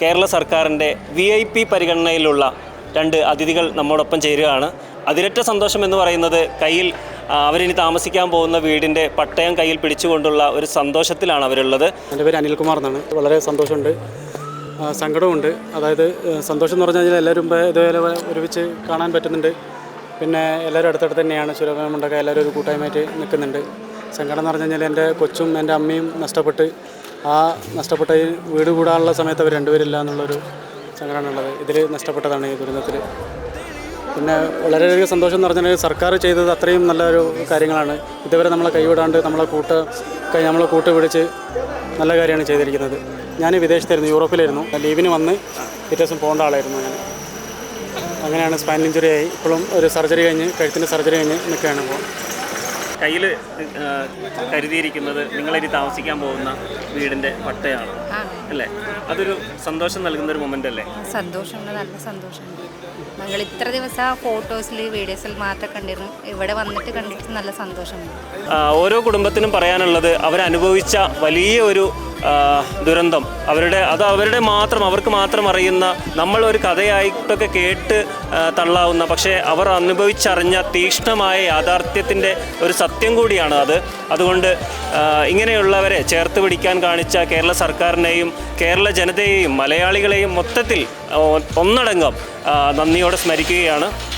കേരള സർക്കാരിൻ്റെ VIP പരിഗണനയിലുള്ള 2 അതിഥികൾ നമ്മോടൊപ്പം ചേരുകയാണ്. അതിരറ്റ സന്തോഷം എന്ന് പറയുന്നത് കയ്യിൽ അവരിനി താമസിക്കാൻ പോകുന്ന വീടിൻ്റെ പട്ടയം കയ്യിൽ പിടിച്ചുകൊണ്ടുള്ള ഒരു സന്തോഷത്തിലാണ് അവരുള്ളത്. എൻ്റെ പേര് അനിൽകുമാർ എന്നാണ്. വളരെ സന്തോഷമുണ്ട്, സങ്കടമുണ്ട്. അതായത് സന്തോഷം എന്ന് പറഞ്ഞു കഴിഞ്ഞാൽ എല്ലാവരും ഇതുപോലെ ഒരുമിച്ച് കാണാൻ പറ്റുന്നുണ്ട്. പിന്നെ എല്ലാവരും അടുത്തടുത്ത് തന്നെയാണ്. ചുരകമുണ്ടൊക്കെ എല്ലാവരും ഒരു കൂട്ടായ്മയായിട്ട് നിൽക്കുന്നുണ്ട്. സങ്കടം എന്ന് പറഞ്ഞു കഴിഞ്ഞാൽ എൻ്റെ കൊച്ചും എൻ്റെ അമ്മയും നഷ്ടപ്പെട്ട ഈ വീട് കൂടാനുള്ള സമയത്ത് അവർ രണ്ടുപേരില്ല എന്നുള്ളൊരു സങ്കടമാണുള്ളത്. ഇതിൽ നഷ്ടപ്പെട്ടതാണ് ഈ ദുരന്തത്തിൽ. പിന്നെ വളരെയധികം സന്തോഷം എന്ന് പറഞ്ഞാൽ സർക്കാർ ചെയ്തത് അത്രയും നല്ലൊരു കാര്യങ്ങളാണ്. ഇതുവരെ നമ്മളെ കൈവിടാണ്ട് നമ്മളെ കൂട്ടുപിടിച്ച് നല്ല കാര്യമാണ് ചെയ്തിരിക്കുന്നത്. ഞാൻ വിദേശത്തായിരുന്നു, യൂറോപ്പിലായിരുന്നു. ലീവിന് വന്ന് വ്യത്യാസം പോകേണ്ട ആളായിരുന്നു ഞാൻ. അങ്ങനെയാണ് സ്പൈനൽ ഇഞ്ചുറി ആയി. ഇപ്പോഴും ഒരു സർജറി കഴിഞ്ഞ് കഴുത്തിൻ്റെ സർജറി കഴിഞ്ഞ് നിൽക്കുകയാണ്. ഇപ്പോൾ കയ്യിൽ കരുതിയിരിക്കുന്നത് നിങ്ങളിനി താമസിക്കാൻ പോകുന്ന വീടിൻ്റെ പട്ടയാണ് അല്ലേ? അതൊരു സന്തോഷം നൽകുന്നൊരു മൊമെൻ്റ് അല്ലേ? സന്തോഷമുണ്ട്, നല്ല സന്തോഷമുണ്ട്. ഞങ്ങൾ ഇത്ര ദിവസം ഫോട്ടോസിൽ വീഡിയോസിൽ മാത്രം കണ്ടിരുന്നു. ഇവിടെ വന്നിട്ട് കണ്ടിട്ട് നല്ല സന്തോഷമുണ്ട്. ഓരോ കുടുംബത്തിനും പറയാനുള്ളത് അവരനുഭവിച്ച വലിയ ഒരു ദുരന്തം അവർക്ക് മാത്രം അറിയുന്ന, നമ്മൾ ഒരു കഥയായിട്ടൊക്കെ കേട്ട് തള്ളാവുന്ന, പക്ഷേ അവർ അനുഭവിച്ചറിഞ്ഞ തീക്ഷ്ണമായ യാഥാർത്ഥ്യത്തിൻ്റെ ഒരു സത്യം കൂടിയാണ് അത്. അതുകൊണ്ട് ഇങ്ങനെയുള്ളവരെ ചേർത്ത് പിടിക്കാൻ കാണിച്ച കേരള സർക്കാരിനെയും കേരള ജനതയെയും മലയാളികളെയും മൊത്തത്തിൽ ഒന്നടങ്കം നന്ദിയോടെ സ്മരിക്കുകയാണ്.